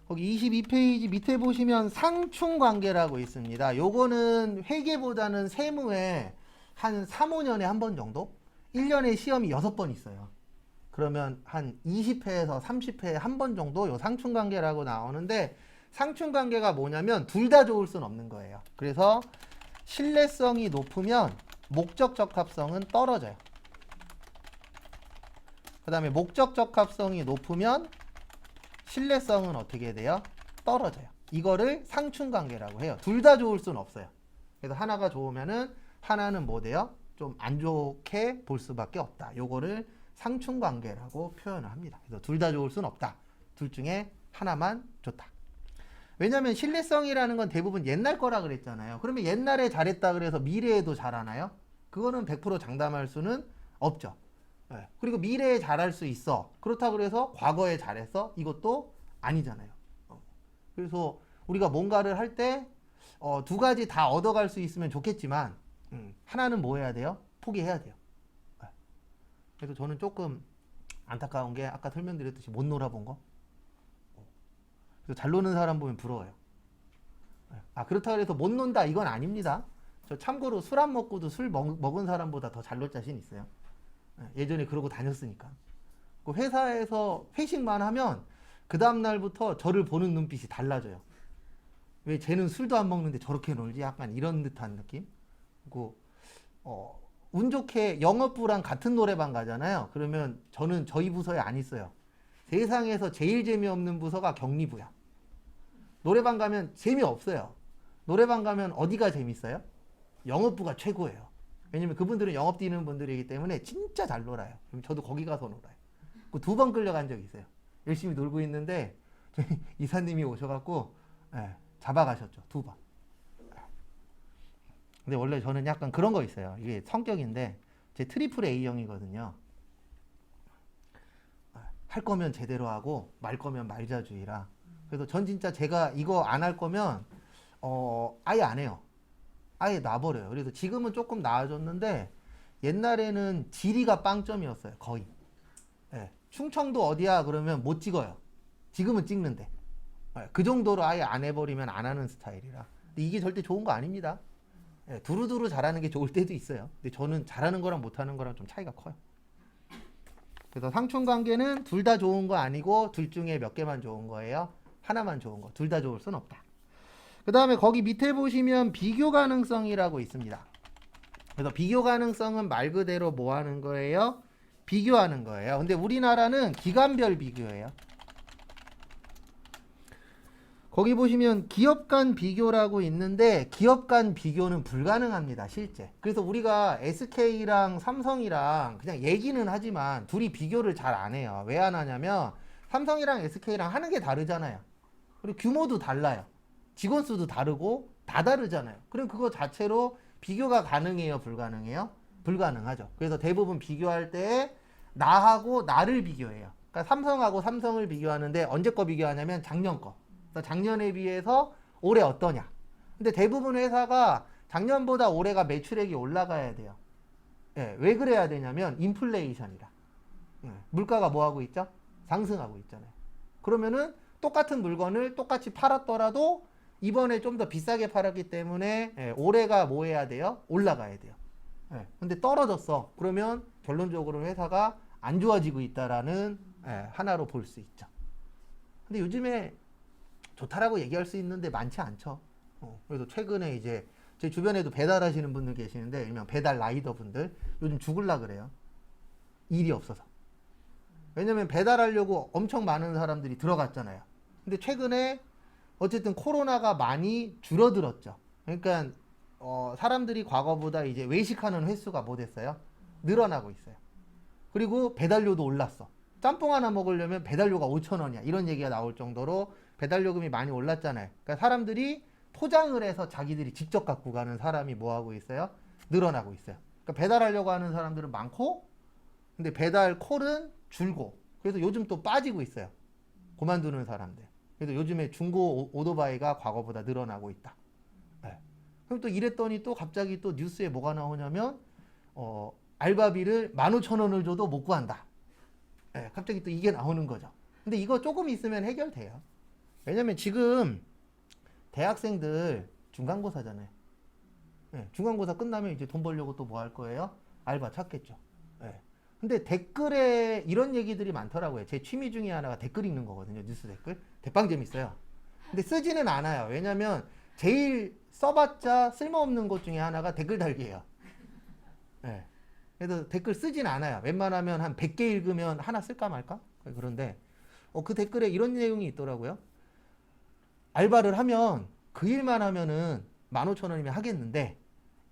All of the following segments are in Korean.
거기 22페이지 밑에 보시면 상충관계라고 있습니다. 요거는 회계보다는 세무에 한 3, 5년에 한 번 정도? 1년에 시험이 6번 있어요. 그러면 한 20회에서 30회에 한 번 정도 요 상충관계라고 나오는데, 상충관계가 뭐냐면 둘 다 좋을 순 없는 거예요. 그래서 신뢰성이 높으면 목적 적합성은 떨어져요. 그 다음에 목적 적합성이 높으면 신뢰성은 어떻게 돼요? 떨어져요. 이거를 상충관계라고 해요. 둘 다 좋을 수는 없어요. 그래서 하나가 좋으면은 하나는 뭐 돼요? 좀 안 좋게 볼 수밖에 없다. 요거를 상충관계라고 표현을 합니다. 그래서 둘 다 좋을 수는 없다. 둘 중에 하나만 좋다. 왜냐면 신뢰성이라는 건 대부분 옛날 거라 그랬잖아요. 그러면 옛날에 잘했다 그래서 미래에도 잘하나요? 그거는 100% 장담할 수는 없죠. 네. 그리고 미래에 잘할 수 있어. 그렇다고 그래서 과거에 잘했어? 이것도 아니잖아요. 그래서 우리가 뭔가를 할 때 두 가지 다 얻어갈 수 있으면 좋겠지만 하나는 뭐 해야 돼요? 포기해야 돼요. 네. 그래서 저는 조금 안타까운 게 아까 설명드렸듯이 못 놀아본 거. 그래서 잘 노는 사람 보면 부러워요. 아, 그렇다고 해서 못 논다 이건 아닙니다. 저 참고로 술 안 먹고도 술 먹은 사람보다 더 잘 놀 자신 있어요. 예전에 그러고 다녔으니까. 그 회사에서 회식만 하면 그 다음날부터 저를 보는 눈빛이 달라져요. 왜 쟤는 술도 안 먹는데 저렇게 놀지? 약간 이런 듯한 느낌? 그리고 운 좋게 영업부랑 같은 노래방 가잖아요. 그러면 저는 저희 부서에 안 있어요. 세상에서 제일 재미없는 부서가 격리부야. 노래방 가면 재미없어요. 노래방 가면 어디가 재밌어요? 영업부가 최고예요. 왜냐면 그분들은 영업 뛰는 분들이기 때문에 진짜 잘 놀아요. 그럼 저도 거기 가서 놀아요. 그 2번 끌려간 적이 있어요. 열심히 놀고 있는데 저희 이사님이 오셔갖고 잡아가셨죠. 2번. 근데 원래 저는 약간 그런 거 있어요. 이게 성격인데 제 트리플 A형이거든요. 할 거면 제대로 하고 말 거면 말자주의라. 그래서 전 진짜 제가 이거 안 할 거면 아예 안 해요. 아예 놔버려요. 그래서 지금은 조금 나아졌는데 옛날에는 지리가 빵점이었어요. 거의. 예. 충청도 어디야 그러면 못 찍어요. 지금은 찍는데. 예. 그 정도로 아예 안 해버리면 안 하는 스타일이라. 근데 이게 절대 좋은 거 아닙니다. 예. 두루두루 잘하는 게 좋을 때도 있어요. 근데 저는 잘하는 거랑 못하는 거랑 좀 차이가 커요. 그래서 상충관계는 둘 다 좋은 거 아니고 둘 중에 몇 개만 좋은 거예요. 하나만 좋은 거. 둘 다 좋을 순 없다. 그 다음에 거기 밑에 보시면 비교 가능성이라고 있습니다. 그래서 비교 가능성은 말 그대로 뭐 하는 거예요? 비교하는 거예요. 근데 우리나라는 기관별 비교예요. 거기 보시면 기업 간 비교라고 있는데 기업 간 비교는 불가능합니다. 실제. 그래서 우리가 SK랑 삼성이랑 그냥 얘기는 하지만 둘이 비교를 잘 안 해요. 왜 안 하냐면 삼성이랑 SK랑 하는 게 다르잖아요. 그리고 규모도 달라요. 직원 수도 다르고 다 다르잖아요. 그럼 그거 자체로 비교가 가능해요? 불가능해요? 불가능하죠. 그래서 대부분 비교할 때 나하고 나를 비교해요. 그러니까 삼성하고 삼성을 비교하는데 언제 거 비교하냐면 작년 거. 그러니까 작년에 비해서 올해 어떠냐. 근데 대부분 회사가 작년보다 올해가 매출액이 올라가야 돼요. 예, 왜 그래야 되냐면 인플레이션이라. 물가가 뭐 하고 있죠? 상승하고 있잖아요. 그러면은 똑같은 물건을 똑같이 팔았더라도 이번에 좀 더 비싸게 팔았기 때문에 올해가 뭐 해야 돼요? 올라가야 돼요. 근데 떨어졌어. 그러면 결론적으로 회사가 안 좋아지고 있다라는 하나로 볼 수 있죠. 근데 요즘에 좋다라고 얘기할 수 있는데 많지 않죠. 그래서 최근에 이제 제 주변에도 배달하시는 분들 계시는데 일명 배달 라이더 분들 요즘 죽을라 그래요. 일이 없어서. 왜냐면 배달하려고 엄청 많은 사람들이 들어갔잖아요. 근데 최근에 어쨌든 코로나가 많이 줄어들었죠. 그러니까 사람들이 과거보다 이제 외식하는 횟수가 뭐 됐어요? 늘어나고 있어요. 그리고 배달료도 올랐어. 짬뽕 하나 먹으려면 배달료가 5,000원이야. 이런 얘기가 나올 정도로 배달요금이 많이 올랐잖아요. 그러니까 사람들이 포장을 해서 자기들이 직접 갖고 가는 사람이 뭐 하고 있어요? 늘어나고 있어요. 그러니까 배달하려고 하는 사람들은 많고 근데 배달 콜은 줄고 그래서 요즘 또 빠지고 있어요. 그만두는 사람들. 그래서 요즘에 중고 오토바이가 과거보다 늘어나고 있다. 네. 그럼 또 이랬더니 또 갑자기 또 뉴스에 뭐가 나오냐면 알바비를 15,000원을 줘도 못 구한다. 네. 갑자기 또 이게 나오는 거죠. 근데 이거 조금 있으면 해결돼요. 왜냐면 지금 대학생들 중간고사잖아요. 예, 중간고사 끝나면 이제 돈 벌려고 또 뭐 할 거예요? 알바 찾겠죠. 예. 근데 댓글에 이런 얘기들이 많더라고요. 제 취미 중에 하나가 댓글 읽는 거거든요. 뉴스 댓글. 대빵 재밌어요. 근데 쓰지는 않아요. 왜냐면 제일 써봤자 쓸모없는 것 중에 하나가 댓글 달기예요. 예. 그래서 댓글 쓰진 않아요. 웬만하면 한 100개 읽으면 하나 쓸까 말까? 그런데 그 댓글에 이런 내용이 있더라고요. 알바를 하면 그 일만 하면은 15,000원이면 하겠는데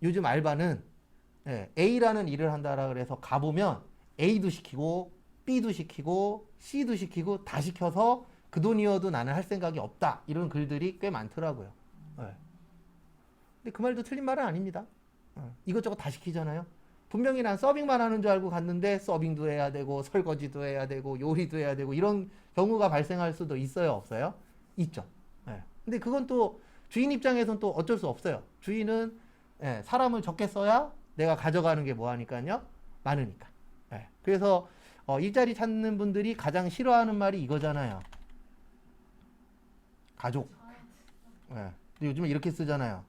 요즘 알바는 A라는 일을 한다라 그래서 가보면 A도 시키고 B도 시키고 C도 시키고 다 시켜서 그 돈이어도 나는 할 생각이 없다. 이런 글들이 꽤 많더라고요. 근데 그 말도 틀린 말은 아닙니다. 이것저것 다 시키잖아요. 분명히 난 서빙만 하는 줄 알고 갔는데 서빙도 해야 되고 설거지도 해야 되고 요리도 해야 되고 이런 경우가 발생할 수도 있어요, 없어요? 있죠. 근데 그건 또 주인 입장에서는 또 어쩔 수 없어요. 주인은 사람을 적게 써야 내가 가져가는 게 뭐하니까요? 많으니까. 그래서 일자리 찾는 분들이 가장 싫어하는 말이 이거잖아요. 가족. 근데 요즘에 이렇게 쓰잖아요.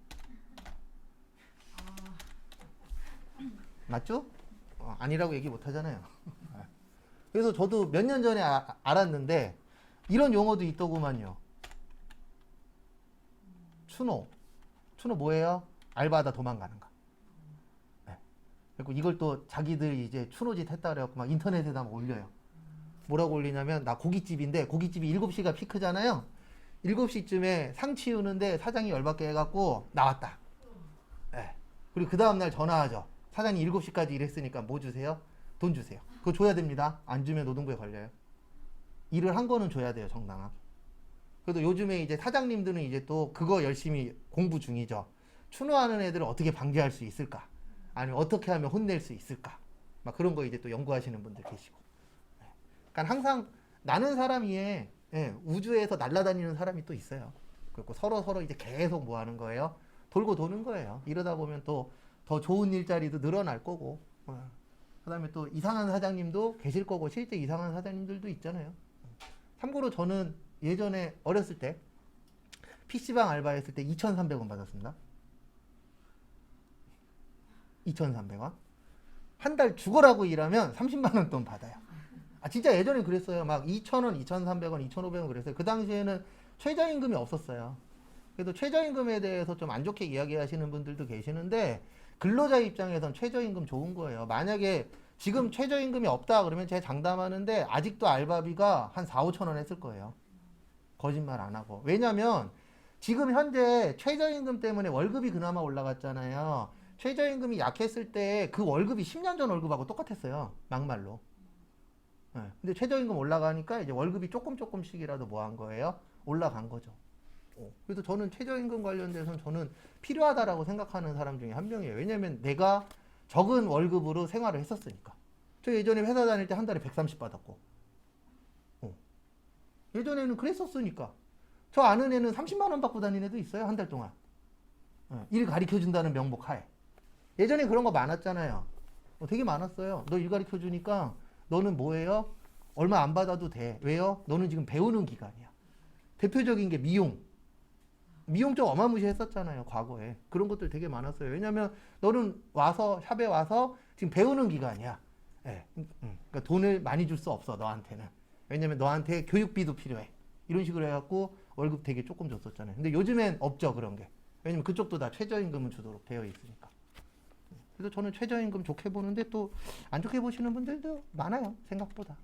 맞죠? 아니라고 얘기 못 하잖아요. 그래서 저도 몇 년 전에 알았는데 이런 용어도 있더구만요. 추노. 추노 뭐예요? 알바하다 도망가는 거. 그리고 이걸 또 자기들 이제 추노짓 했다 그래갖고 막 인터넷에다 막 올려요. 뭐라고 올리냐면 나 고깃집인데 고깃집이 7시가 피크잖아요. 7시쯤에 상 치우는데 사장이 열받게 해갖고 나왔다. 그리고 그 다음날 전화하죠. 사장님 7시까지 일했으니까 뭐 주세요? 돈 주세요. 그거 줘야 됩니다. 안 주면 노동부에 걸려요. 일을 한 거는 줘야 돼요, 정당하게. 그래도 요즘에 이제 사장님들은 이제 또 그거 열심히 공부 중이죠. 추노하는 애들을 어떻게 방지할 수 있을까? 아니면 어떻게 하면 혼낼 수 있을까? 막 그런 거 이제 또 연구하시는 분들 계시고. 그러니까 항상 나는 사람 위에 우주에서 날아다니는 사람이 또 있어요. 그리고 서로 이제 계속 뭐 하는 거예요? 돌고 도는 거예요. 이러다 보면 또 더 좋은 일자리도 늘어날 거고. 그 다음에 또 이상한 사장님도 계실 거고, 실제 이상한 사장님들도 있잖아요. 참고로 저는 예전에 어렸을 때 PC방 알바했을 때 2,300원 받았습니다. 2,300원. 한 달 죽어라고 일하면 30만 원 돈 받아요. 진짜 예전에 그랬어요. 막 2,000원, 2,300원, 2,500원 그랬어요. 그 당시에는 최저임금이 없었어요. 그래도 최저임금에 대해서 좀 안 좋게 이야기하시는 분들도 계시는데 근로자 입장에선 최저임금 좋은 거예요. 만약에 지금 최저임금이 없다 그러면 제가 장담하는데 아직도 알바비가 한 4, 5천 원 했을 거예요. 거짓말 안 하고. 왜냐면 지금 현재 최저임금 때문에 월급이 그나마 올라갔잖아요. 최저임금이 약했을 때 그 월급이 10년 전 월급하고 똑같았어요. 막말로. 근데 최저임금 올라가니까 이제 월급이 조금씩이라도 뭐 한 거예요? 올라간 거죠. 그래서 저는 최저임금 관련돼서는 저는 필요하다라고 생각하는 사람 중에 한 명이에요. 왜냐면 내가 적은 월급으로 생활을 했었으니까. 저 예전에 회사 다닐 때 한 달에 130 받았고. 예전에는 그랬었으니까. 저 아는 애는 30만 원 받고 다니는 애도 있어요. 한 달 동안. 일 가르쳐준다는 명목 하에. 예전에 그런 거 많았잖아요. 되게 많았어요. 너 일 가르쳐주니까 너는 뭐예요? 얼마 안 받아도 돼. 왜요? 너는 지금 배우는 기간이야. 대표적인 게 미용. 미용 좀 어마무시했었잖아요. 과거에. 그런 것들 되게 많았어요. 왜냐면 너는 와서 샵에 와서 지금 배우는 기간이야. 그러니까 돈을 많이 줄 수 없어. 너한테는. 왜냐면 너한테 교육비도 필요해. 이런 식으로 해갖고 월급 되게 조금 줬었잖아요. 근데 요즘엔 없죠. 그런 게. 왜냐면 그쪽도 다 최저임금을 주도록 되어 있으니까. 그래서 저는 최저임금 좋게 보는데 또 안 좋게 보시는 분들도 많아요. 생각보다.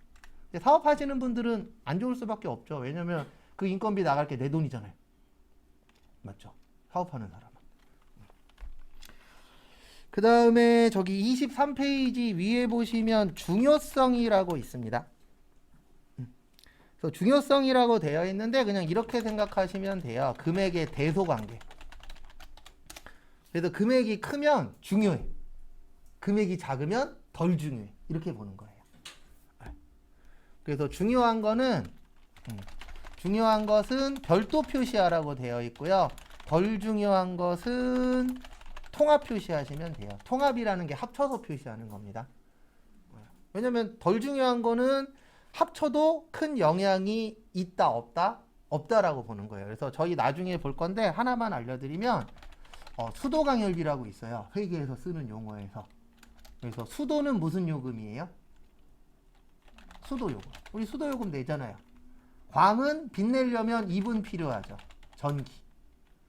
사업하시는 분들은 안 좋을 수밖에 없죠. 왜냐면 그 인건비 나갈 게 내 돈이잖아요. 맞죠? 사업하는 사람은. 그 다음에 저기 23페이지 위에 보시면 중요성이라고 있습니다. 그래서 중요성이라고 되어 있는데 그냥 이렇게 생각하시면 돼요. 금액의 대소관계. 그래서 금액이 크면 중요해. 금액이 작으면 덜 중요해. 이렇게 보는 거예요. 그래서 중요한 것은 별도 표시하라고 되어 있고요. 덜 중요한 것은 통합 표시하시면 돼요. 통합이라는 게 합쳐서 표시하는 겁니다. 왜냐면 덜 중요한 거는 합쳐도 큰 영향이 있다 없다? 없다라고 보는 거예요. 그래서 저희 나중에 볼 건데 하나만 알려드리면 수도 강열비라고 있어요. 회계에서 쓰는 용어에서. 그래서 수도는 무슨 요금이에요? 수도 요금. 우리 수도 요금 내잖아요. 광은 빛 내려면 2분 필요하죠. 전기.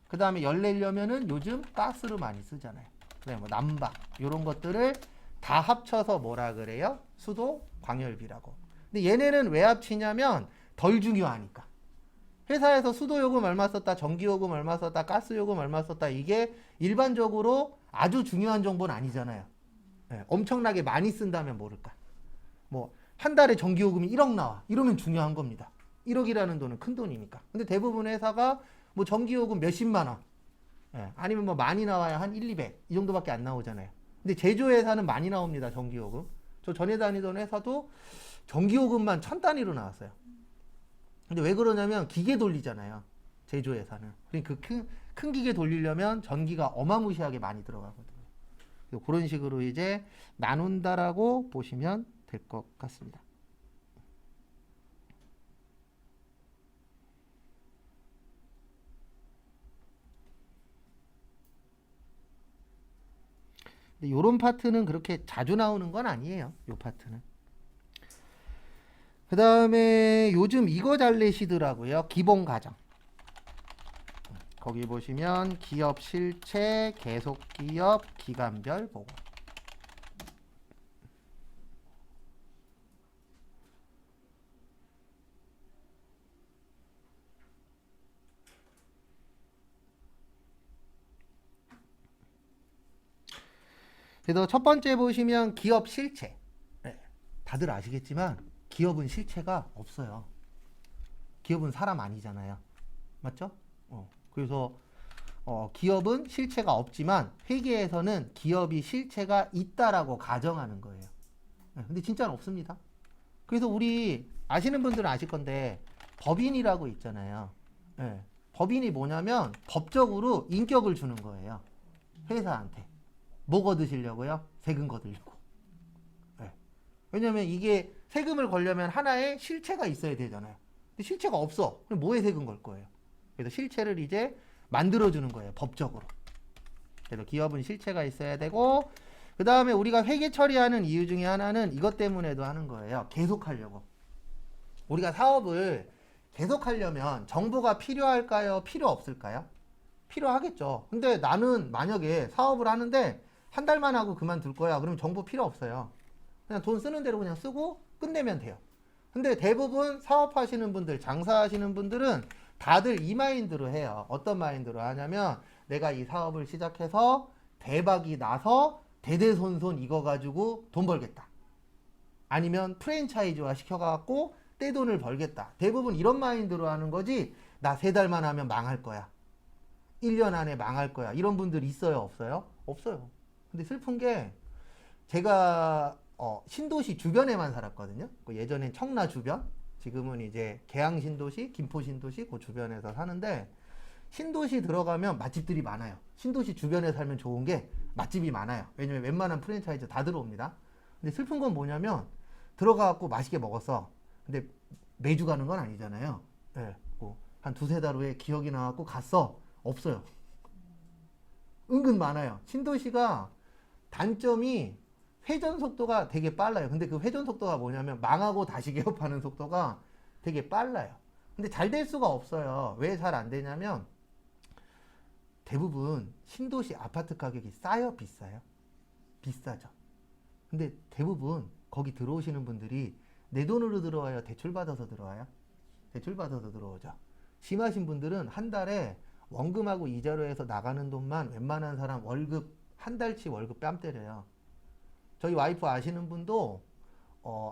그 다음에 열 내려면은 요즘 가스로 많이 쓰잖아요. 그다음에 뭐 난방 이런 것들을 다 합쳐서 뭐라 그래요? 수도 광열비라고. 근데 얘네는 왜 합치냐면 덜 중요하니까. 회사에서 수도 요금 얼마 썼다, 전기 요금 얼마 썼다, 가스 요금 얼마 썼다, 이게 일반적으로 아주 중요한 정보는 아니잖아요. 네, 엄청나게 많이 쓴다면 모를까. 뭐 한 달에 전기 요금이 1억 나와. 이러면 중요한 겁니다. 1억이라는 돈은 큰 돈이니까. 근데 대부분 회사가 뭐 전기 요금 몇십만 원, 예, 아니면 뭐 많이 나와야 한 1, 200 이 정도밖에 안 나오잖아요. 근데 제조회사는 많이 나옵니다. 전기 요금. 저 전에 다니던 회사도 전기 요금만 1000 단위로 나왔어요. 근데 왜 그러냐면 기계 돌리잖아요. 제조회사는. 그러니까 큰 기계 돌리려면 전기가 어마무시하게 많이 들어가거든요. 그런 식으로 이제 나눈다라고 보시면 될 것 같습니다. 근데 요런 파트는 그렇게 자주 나오는 건 아니에요. 요 파트는. 그 다음에 요즘 이거 잘 내시더라고요. 기본 가정. 거기 보시면 기업 실체, 계속 기업, 기간별 보고. 그래서 첫 번째 보시면 기업 실체. 네, 다들 아시겠지만 기업은 실체가 없어요. 기업은 사람 아니잖아요. 맞죠? 그래서 기업은 실체가 없지만 회계에서는 기업이 실체가 있다라고 가정하는 거예요. 네, 근데 진짜는 없습니다. 그래서 우리 아시는 분들은 아실 건데 법인이라고 있잖아요. 네, 법인이 뭐냐면 법적으로 인격을 주는 거예요. 회사한테. 뭐 거두시려고요? 세금 거두려고. 네. 왜냐면 이게 세금을 걸려면 하나의 실체가 있어야 되잖아요. 근데 실체가 없어. 그럼 뭐에 세금 걸 거예요? 그래서 실체를 이제 만들어주는 거예요. 법적으로. 그래서 기업은 실체가 있어야 되고, 그 다음에 우리가 회계 처리하는 이유 중에 하나는 이것 때문에도 하는 거예요. 계속하려고. 우리가 사업을 계속하려면 정보가 필요할까요? 필요 없을까요? 필요하겠죠. 근데 나는 만약에 사업을 하는데 한 달만 하고 그만둘 거야. 그러면 정보 필요 없어요. 그냥 돈 쓰는 대로 그냥 쓰고 끝내면 돼요. 근데 대부분 사업하시는 분들, 장사하시는 분들은 다들 이 마인드로 해요. 어떤 마인드로 하냐면 내가 이 사업을 시작해서 대박이 나서 대대손손 이거 가지고 돈 벌겠다. 아니면 프랜차이즈화 시켜갖고 떼돈을 벌겠다. 대부분 이런 마인드로 하는 거지. 나 3달만 하면 망할 거야. 1년 안에 망할 거야. 이런 분들 있어요? 없어요? 없어요. 근데 슬픈 게 제가 신도시 주변에만 살았거든요. 예전엔 청라 주변, 지금은 이제 계양 신도시, 김포 신도시 그 주변에서 사는데 신도시 들어가면 맛집들이 많아요. 신도시 주변에 살면 좋은 게 맛집이 많아요. 왜냐면 웬만한 프랜차이즈 다 들어옵니다. 근데 슬픈 건 뭐냐면 들어가갖고 맛있게 먹었어. 근데 매주 가는 건 아니잖아요. 네, 한 2-3달 후에 기억이 나갖고 갔어. 없어요. 은근 많아요. 신도시가 단점이 회전 속도가 되게 빨라요. 근데 그 회전 속도가 뭐냐면 망하고 다시 개업하는 속도가 되게 빨라요. 근데 잘 될 수가 없어요. 왜 잘 안 되냐면 대부분 신도시 아파트 가격이 싸요? 비싸요? 비싸죠. 근데 대부분 거기 들어오시는 분들이 내 돈으로 들어와요? 대출받아서 들어와요? 대출받아서 들어오죠. 심하신 분들은 한 달에 원금하고 이자로 해서 나가는 돈만 웬만한 사람 월급 한 달치 월급 뺨 때려요. 저희 와이프 아시는 분도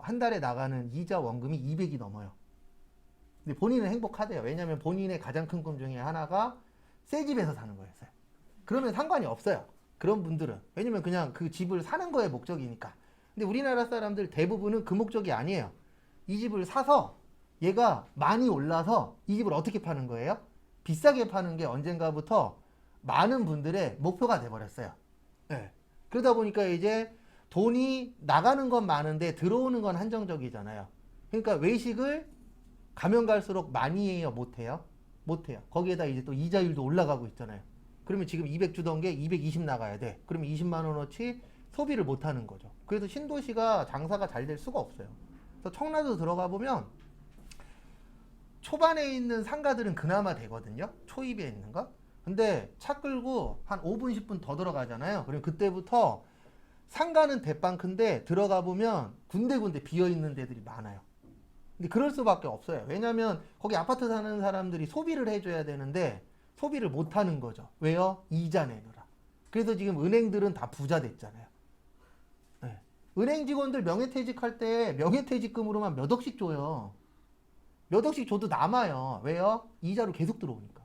한 달에 나가는 이자 원금이 200이 넘어요. 근데 본인은 행복하대요. 왜냐하면 본인의 가장 큰 꿈 중에 하나가 새 집에서 사는 거였어요. 그러면 상관이 없어요. 그런 분들은. 왜냐면 그냥 그 집을 사는 거에 목적이니까. 근데 우리나라 사람들 대부분은 그 목적이 아니에요. 이 집을 사서 얘가 많이 올라서 이 집을 어떻게 파는 거예요? 비싸게 파는 게 언젠가부터 많은 분들의 목표가 돼버렸어요. 네. 그러다 보니까 이제 돈이 나가는 건 많은데 들어오는 건 한정적이잖아요. 그러니까 외식을 가면 갈수록 많이 해요, 못 해요? 못 해요. 거기에다 이제 또 이자율도 올라가고 있잖아요. 그러면 지금 200 주던 게 220 나가야 돼. 그러면 20만 원어치 소비를 못 하는 거죠. 그래서 신도시가 장사가 잘 될 수가 없어요. 그래서 청라도 들어가 보면 초반에 있는 상가들은 그나마 되거든요. 초입에 있는 거. 근데 차 끌고 한 5분, 10분 더 들어가잖아요. 그럼 그때부터 상가는 대빵 큰데 들어가 보면 군데군데 비어있는 데들이 많아요. 근데 그럴 수밖에 없어요. 왜냐면 거기 아파트 사는 사람들이 소비를 해줘야 되는데 소비를 못 하는 거죠. 왜요? 이자 내느라. 그래서 지금 은행들은 다 부자 됐잖아요. 네. 은행 직원들 명예퇴직할 때 명예퇴직금으로만 몇 억씩 줘요. 몇 억씩 줘도 남아요. 왜요? 이자로 계속 들어오니까.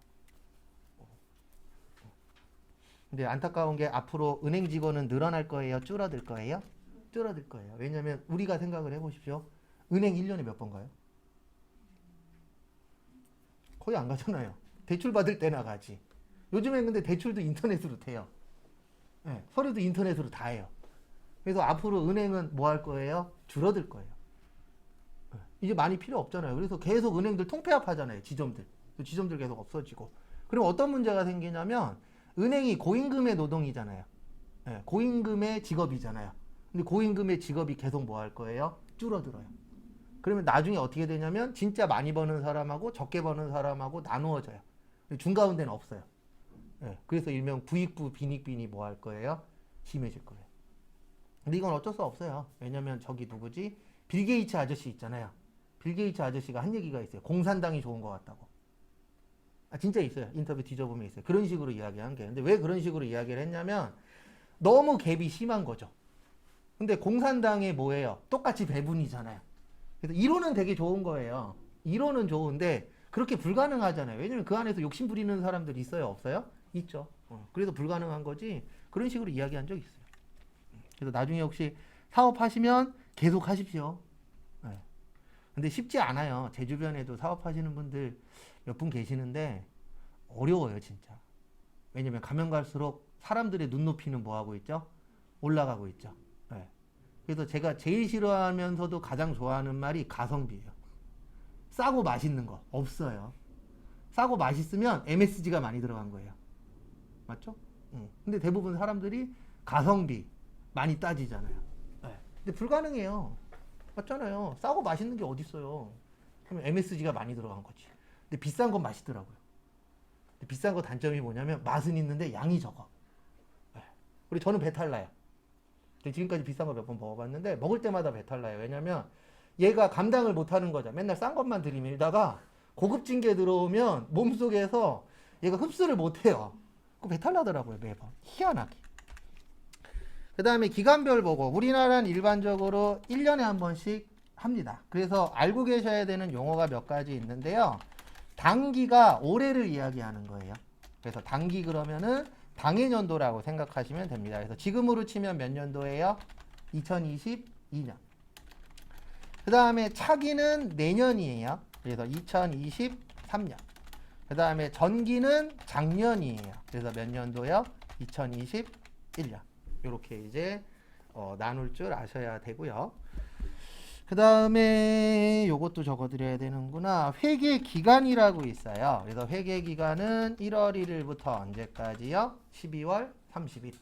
근데 안타까운 게 앞으로 은행 직원은 늘어날 거예요? 줄어들 거예요? 줄어들 거예요. 왜냐면 우리가 생각을 해보십시오. 은행 1년에 몇 번 가요? 거의 안 가잖아요. 대출 받을 때나 가지. 요즘엔 근데 대출도 인터넷으로 돼요. 네, 서류도 인터넷으로 다 해요. 그래서 앞으로 은행은 뭐 할 거예요? 줄어들 거예요. 네, 이제 많이 필요 없잖아요. 그래서 계속 은행들 통폐합 하잖아요. 지점들. 지점들 계속 없어지고. 그럼 어떤 문제가 생기냐면 은행이 고임금의 노동이잖아요. 네, 고임금의 직업이잖아요. 근데 고임금의 직업이 계속 뭐 할 거예요? 줄어들어요. 그러면 나중에 어떻게 되냐면 진짜 많이 버는 사람하고 적게 버는 사람하고 나누어져요. 중가운데는 없어요. 네, 그래서 일명 부익부 빈익빈이 뭐 할 거예요? 심해질 거예요. 근데 이건 어쩔 수 없어요. 왜냐면 저기 누구지? 빌 게이츠 아저씨 있잖아요. 빌 게이츠 아저씨가 한 얘기가 있어요. 공산당이 좋은 것 같다고. 아, 진짜 있어요. 인터뷰 뒤져보면 있어요. 그런 식으로 이야기한 게. 근데 왜 그런 식으로 이야기를 했냐면 너무 갭이 심한 거죠. 근데 공산당이 뭐예요? 똑같이 배분이잖아요. 그래서 이론은 되게 좋은 거예요. 이론은 좋은데 그렇게 불가능하잖아요. 왜냐면 그 안에서 욕심 부리는 사람들이 있어요? 없어요? 있죠. 그래서 불가능한 거지. 그런 식으로 이야기한 적 있어요. 그래서 나중에 혹시 사업하시면 계속 하십시오. 네. 근데 쉽지 않아요. 제 주변에도 사업하시는 분들 몇 분 계시는데 어려워요, 진짜. 왜냐면 가면 갈수록 사람들의 눈높이는 뭐 하고 있죠? 올라가고 있죠. 네. 그래서 제가 제일 싫어하면서도 가장 좋아하는 말이 가성비예요. 싸고 맛있는 거 없어요. 싸고 맛있으면 MSG가 많이 들어간 거예요. 맞죠? 근데 대부분 사람들이 가성비 많이 따지잖아요. 네. 근데 불가능해요. 맞잖아요. 싸고 맛있는 게 어디 있어요? 그러면 MSG가 많이 들어간 거지. 근데 비싼 건 맛있더라고요. 근데 비싼 거 단점이 뭐냐면 맛은 있는데 양이 적어. 네. 그리고 저는 배탈 나요. 지금까지 비싼 거 몇 번 먹어봤는데 먹을 때마다 배탈 나요. 왜냐면 얘가 감당을 못하는 거죠. 맨날 싼 것만 들이밀다가 고급진 게 들어오면 몸속에서 얘가 흡수를 못해요. 그 배탈 나더라고요, 매번. 희한하게. 그 다음에 기간별 보고 우리나라는 일반적으로 1년에 한 번씩 합니다. 그래서 알고 계셔야 되는 용어가 몇 가지 있는데요. 단기가 올해를 이야기하는 거예요. 그래서 단기 그러면은 당해년도라고 생각하시면 됩니다. 그래서 지금으로 치면 몇 년도예요? 2022년. 그 다음에 차기는 내년이에요. 그래서 2023년. 그 다음에 전기는 작년이에요. 그래서 몇 년도요? 2021년. 이렇게 이제 나눌 줄 아셔야 되고요. 그 다음에 요것도 적어드려야 되는구나. 회계 기간이라고 있어요. 그래서 회계 기간은 1월 1일부터 언제까지요? 12월 30일.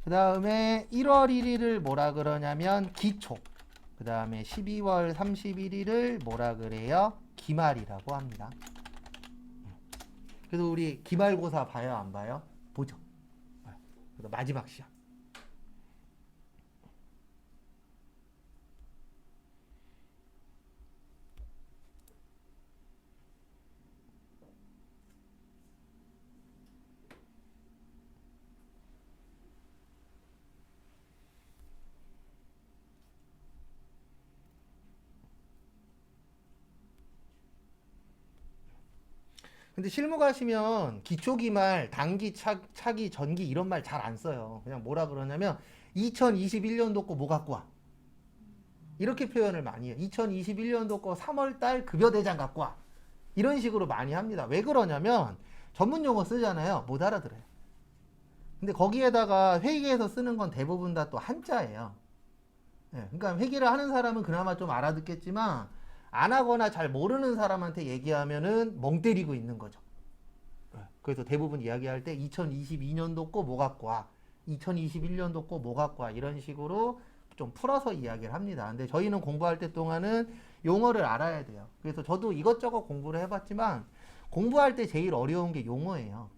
그 다음에 1월 1일을 뭐라 그러냐면 기초. 그 다음에 12월 31일을 뭐라 그래요? 기말이라고 합니다. 그래서 우리 기말고사 봐요, 안 봐요? 보죠. 그래서 마지막 시험. 근데 실무 가시면 기초기말, 단기, 차기, 전기 이런 말 잘 안 써요. 그냥 뭐라 그러냐면 2021년도 거 뭐 갖고 와. 이렇게 표현을 많이 해요. 2021년도 거 3월달 급여대장 갖고 와. 이런 식으로 많이 합니다. 왜 그러냐면 전문 용어 쓰잖아요. 못 알아들어요. 근데 거기에다가 회의에서 쓰는 건 대부분 다 또 한자예요. 예, 그러니까 회계를 하는 사람은 그나마 좀 알아듣겠지만 안 하거나 잘 모르는 사람한테 얘기하면은 멍 때리고 있는 거죠. 예, 그래서 대부분 이야기할 때 2022년도 거 뭐 갖고 와, 2021년도 거 뭐 갖고 와 이런 식으로 좀 풀어서 이야기를 합니다. 근데 저희는 공부할 때 동안은 용어를 알아야 돼요. 그래서 저도 이것저것 공부를 해봤지만 공부할 때 제일 어려운 게 용어예요.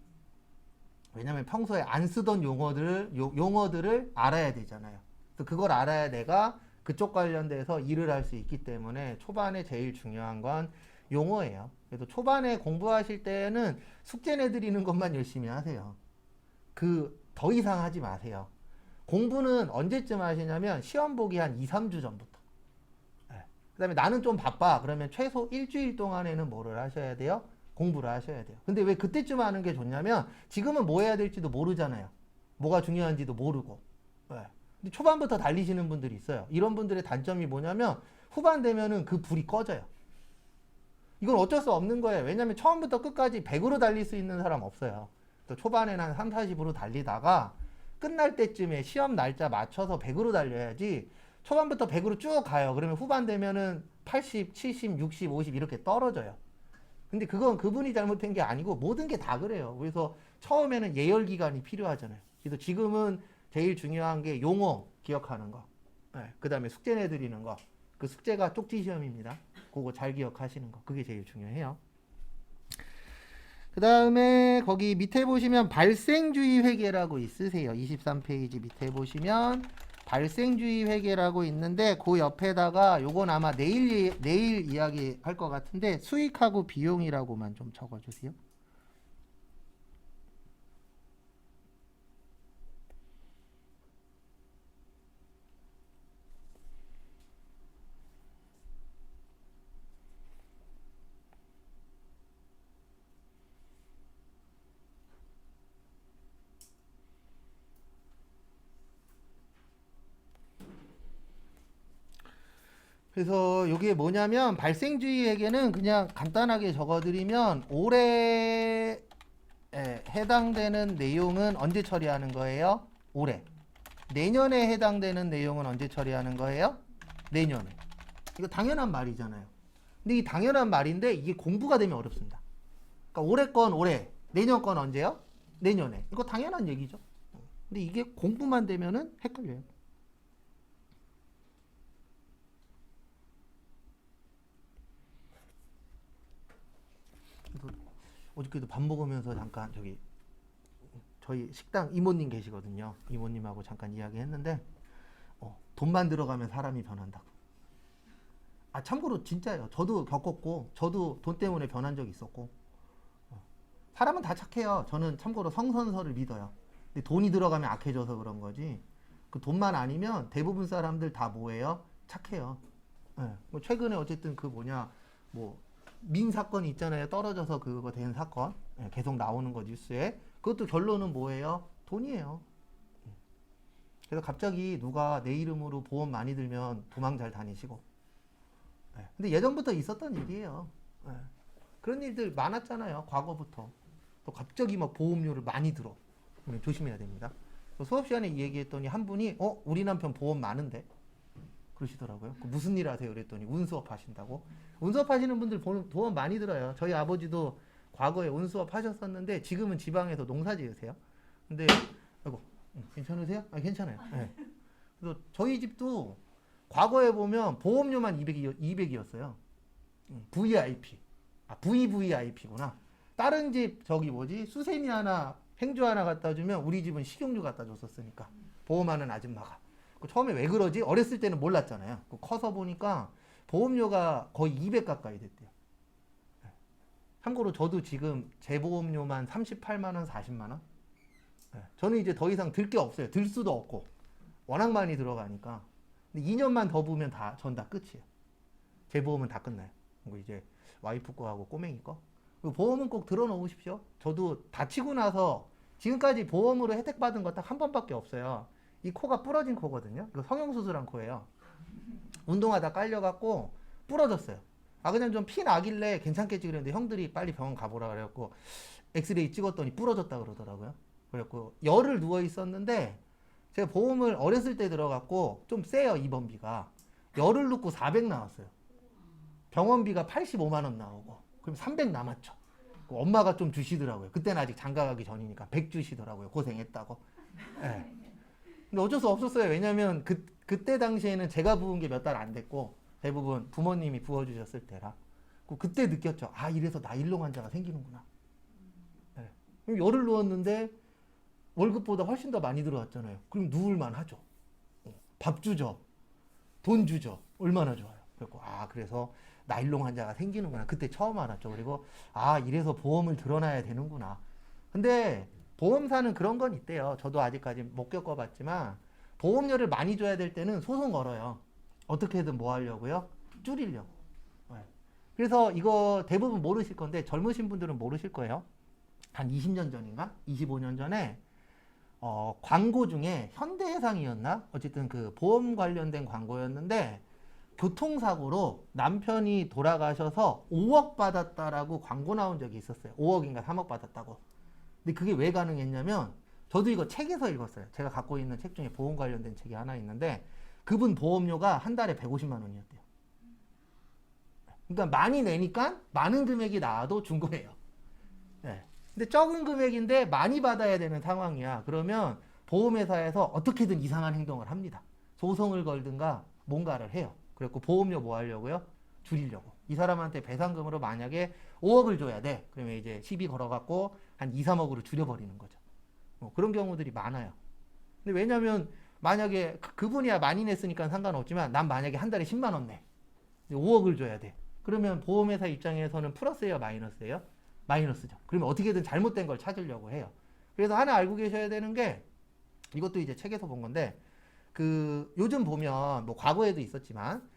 왜냐면 평소에 안 쓰던 용어들을 알아야 되잖아요. 그래서 그걸 알아야 내가 그쪽 관련돼서 일을 할 수 있기 때문에 초반에 제일 중요한 건 용어예요. 그래서 초반에 공부하실 때는 숙제 내드리는 것만 열심히 하세요. 더 이상 하지 마세요. 공부는 언제쯤 하시냐면 시험 보기 한 2, 3주 전부터. 그 다음에 나는 좀 바빠. 그러면 최소 일주일 동안에는 뭐를 하셔야 돼요? 공부를 하셔야 돼요. 근데 왜 그때쯤 하는 게 좋냐면 지금은 뭐 해야 될지도 모르잖아요. 뭐가 중요한지도 모르고. 근데 초반부터 달리시는 분들이 있어요. 이런 분들의 단점이 뭐냐면 후반 되면은 그 불이 꺼져요. 이건 어쩔 수 없는 거예요. 왜냐면 처음부터 끝까지 100으로 달릴 수 있는 사람 없어요. 또 초반에는 한 3, 40으로 달리다가 끝날 때쯤에 시험 날짜 맞춰서 100으로 달려야지 초반부터 100으로 쭉 가요. 그러면 후반 되면은 80, 70, 60, 50 이렇게 떨어져요. 근데 그건 그분이 잘못한 게 아니고 모든 게 다 그래요. 그래서 처음에는 예열 기간이 필요하잖아요. 그래서 지금은 제일 중요한 게 용어 기억하는 거. 그 다음에 숙제 내드리는 거. 그 숙제가 쪽지 시험입니다. 그거 잘 기억하시는 거. 그게 제일 중요해요. 그 다음에 거기 밑에 보시면 발생주의 회계라고 있으세요. 23페이지 밑에 보시면 발생주의 회계라고 있는데 그 옆에다가 요건 아마 내일 이야기 할 것 같은데 수익하고 비용이라고만 좀 적어주세요. 그래서 이게 뭐냐면 발생주의 회계는 그냥 간단하게 적어드리면 올해에 해당되는 내용은 언제 처리하는 거예요? 올해. 내년에 해당되는 내용은 언제 처리하는 거예요? 내년에. 이거 당연한 말이잖아요. 근데 이 당연한 말인데 이게 공부가 되면 어렵습니다. 그러니까 올해 건 올해, 내년 건 언제요? 내년에. 이거 당연한 얘기죠. 근데 이게 공부만 되면은 헷갈려요. 그래서 어저께도 밥 먹으면서 잠깐 저희 식당 이모님 계시거든요. 이모님하고 잠깐 이야기했는데 돈만 들어가면 사람이 변한다고. 아 참고로 진짜예요. 저도 겪었고 저도 돈 때문에 변한 적이 있었고 사람은 다 착해요. 저는 참고로 성선설을 믿어요. 근데 돈이 들어가면 악해져서 그런 거지. 그 돈만 아니면 대부분 사람들 다 뭐예요? 착해요. 뭐 최근에 어쨌든 뭐 민 사건이 있잖아요. 떨어져서 그거 된 사건. 계속 나오는 거 뉴스에. 그것도 결론은 뭐예요? 돈이에요. 그래서 갑자기 누가 내 이름으로 보험 많이 들면 도망 잘 다니시고. 근데 예전부터 있었던 일이에요. 그런 일들 많았잖아요. 과거부터. 또 갑자기 막 보험료를 많이 들어. 그러면 조심해야 됩니다. 수업 시간에 얘기했더니 한 분이 우리 남편 보험 많은데 그러시더라고요. 무슨 일 하세요? 그랬더니 운수업 하신다고. 운수업 하시는 분들 보험 많이 들어요. 저희 아버지도 과거에 운수업 하셨었는데 지금은 지방에서 농사 지으세요. 근데 아이고 괜찮으세요? 아 괜찮아요. 네. 그래서 저희 집도 과거에 보면 보험료만 200이었어요. VIP. VVIP구나. 다른 집 수세미 하나 행주 하나 갖다 주면 우리 집은 식용유 갖다 줬었으니까 보험하는 아줌마가. 처음에 왜 그러지? 어렸을 때는 몰랐잖아요. 커서 보니까 보험료가 거의 200 가까이 됐대요. 참고로 저도 지금 제 보험료만 38만 원, 40만 원. 저는 이제 더 이상 들 게 없어요. 들 수도 없고 워낙 많이 들어가니까. 근데 2년만 더 부으면 전 다 끝이에요. 제 보험은 다 끝나요. 그리고 이제 와이프 거하고 꼬맹이 거. 보험은 꼭 들어놓으십시오. 저도 다치고 나서 지금까지 보험으로 혜택 받은 거 딱 한 번밖에 없어요. 이 코가 부러진 코거든요. 이거 성형수술한 코예요. 운동하다 깔려갖고 부러졌어요. 그냥 좀 피 나길래 괜찮겠지 그랬는데 형들이 빨리 병원 가보라 그래갖고 엑스레이 찍었더니 부러졌다 그러더라고요. 그래갖고 열흘 누워 있었는데 제가 보험을 어렸을 때 들어갔고 좀 세요. 입원비가. 열을 넣고 400 나왔어요. 병원비가 85만 원 나오고 그럼 300 남았죠. 엄마가 좀 주시더라고요. 그때는 아직 장가 가기 전이니까 100 주시더라고요. 고생했다고. 네. 근데 어쩔 수 없었어요. 왜냐면 그때 당시에는 제가 부은 게 몇 달 안 됐고 대부분 부모님이 부어주셨을 때라. 그때 느꼈죠. 아, 이래서 나일론 환자가 생기는구나. 네. 그럼 열을 누웠는데 월급보다 훨씬 더 많이 들어왔잖아요. 그럼 누울만 하죠. 밥 주죠. 돈 주죠. 얼마나 좋아요. 그래서 나일론 환자가 생기는구나. 그때 처음 알았죠. 그리고 이래서 보험을 들어놔야 되는구나. 근데 보험사는 그런 건 있대요. 저도 아직까지 못 겪어봤지만 보험료를 많이 줘야 될 때는 소송 걸어요. 어떻게든 뭐 하려고요? 줄이려고. 네. 그래서 이거 대부분 모르실 건데 젊으신 분들은 모르실 거예요. 한 20년 전인가? 25년 전에 광고 중에 현대해상이었나? 어쨌든 그 보험 관련된 광고였는데 교통사고로 남편이 돌아가셔서 5억 받았다라고 광고 나온 적이 있었어요. 5억인가 3억 받았다고. 근데 그게 왜 가능했냐면 저도 이거 책에서 읽었어요. 제가 갖고 있는 책 중에 보험 관련된 책이 하나 있는데 그분 보험료가 한 달에 150만 원이었대요. 그러니까 많이 내니까 많은 금액이 나와도 준 거예요. 네. 근데 적은 금액인데 많이 받아야 되는 상황이야. 그러면 보험회사에서 어떻게든 이상한 행동을 합니다. 소송을 걸든가 뭔가를 해요. 그래갖고 보험료 뭐 하려고요? 줄이려고. 이 사람한테 배상금으로 만약에 5억을 줘야 돼. 그러면 이제 시비 걸어갖고 한 2, 3억으로 줄여버리는 거죠. 그런 경우들이 많아요. 근데 왜냐면 만약에 그분이야 많이 냈으니까 상관없지만 난 만약에 한 달에 10만 원 내. 5억을 줘야 돼. 그러면 보험회사 입장에서는 플러스예요, 마이너스예요? 마이너스죠. 그러면 어떻게든 잘못된 걸 찾으려고 해요. 그래서 하나 알고 계셔야 되는 게 이것도 이제 책에서 본 건데 요즘 보면 뭐 과거에도 있었지만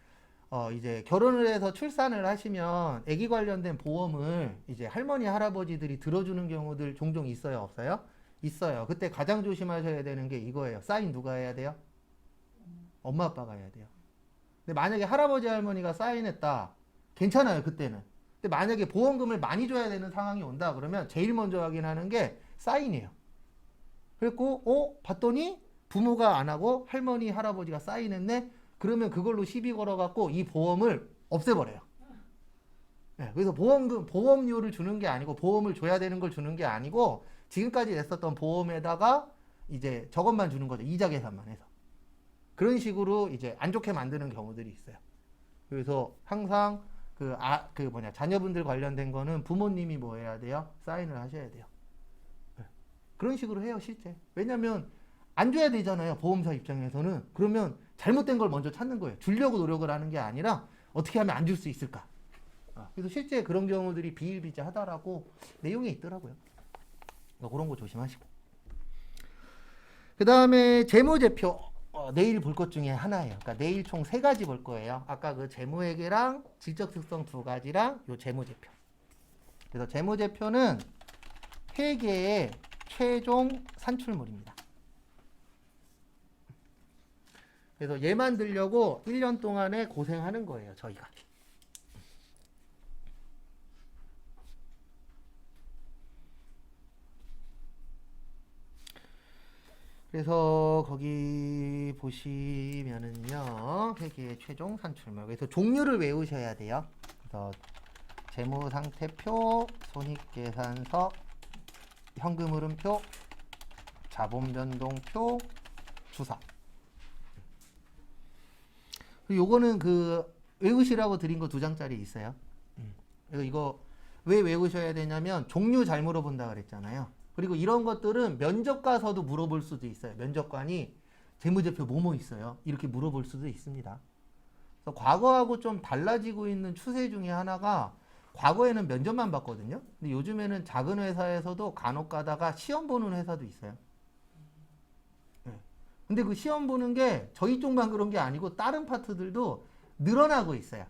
이제 결혼을 해서 출산을 하시면 아기 관련된 보험을 이제 할머니 할아버지들이 들어주는 경우들 종종 있어요, 없어요? 있어요. 그때 가장 조심하셔야 되는 게 이거예요. 사인 누가 해야 돼요? 엄마 아빠가 해야 돼요. 근데 만약에 할아버지 할머니가 사인했다. 괜찮아요, 그때는. 근데 만약에 보험금을 많이 줘야 되는 상황이 온다 그러면 제일 먼저 확인하는 게 사인이에요. 그리고 봤더니 부모가 안 하고 할머니 할아버지가 사인했네. 그러면 그걸로 시비 걸어갖고 이 보험을 없애버려요. 네, 그래서 보험료를 주는 게 아니고 보험을 줘야 되는 걸 주는 게 아니고 지금까지 냈었던 보험에다가 이제 저것만 주는 거죠. 이자 계산만 해서. 그런 식으로 이제 안 좋게 만드는 경우들이 있어요. 그래서 항상 자녀분들 관련된 거는 부모님이 뭐 해야 돼요? 사인을 하셔야 돼요. 네. 그런 식으로 해요, 실제. 왜냐면 안 줘야 되잖아요, 보험사 입장에서는. 그러면 잘못된 걸 먼저 찾는 거예요. 주려고 노력을 하는 게 아니라 어떻게 하면 안 줄 수 있을까. 그래서 실제 그런 경우들이 비일비재하다라고 내용이 있더라고요. 그런 거 조심하시고. 그 다음에 재무제표. 내일 볼 것 중에 하나예요. 그러니까 내일 총 3가지 볼 거예요. 아까 그 재무회계랑 질적특성 2가지랑 요 재무제표. 그래서 재무제표는 회계의 최종 산출물입니다. 그래서 얘 만들려고 1년 동안에 고생하는 거예요, 저희가. 그래서 거기 보시면은요, 회계의 최종 산출물. 그래서 종류를 외우셔야 돼요. 그래서 재무상태표, 손익계산서, 현금흐름표, 자본변동표, 주사. 요거는 외우시라고 드린 거 2장짜리 있어요. 그래서 이거 왜 외우셔야 되냐면 종류 잘 물어본다 그랬잖아요. 그리고 이런 것들은 면접 가서도 물어볼 수도 있어요. 면접관이 재무제표 뭐뭐 있어요? 이렇게 물어볼 수도 있습니다. 그래서 과거하고 좀 달라지고 있는 추세 중에 하나가 과거에는 면접만 봤거든요. 근데 요즘에는 작은 회사에서도 간혹 가다가 시험 보는 회사도 있어요. 근데 그 시험 보는 게 저희 쪽만 그런 게 아니고 다른 파트들도 늘어나고 있어요.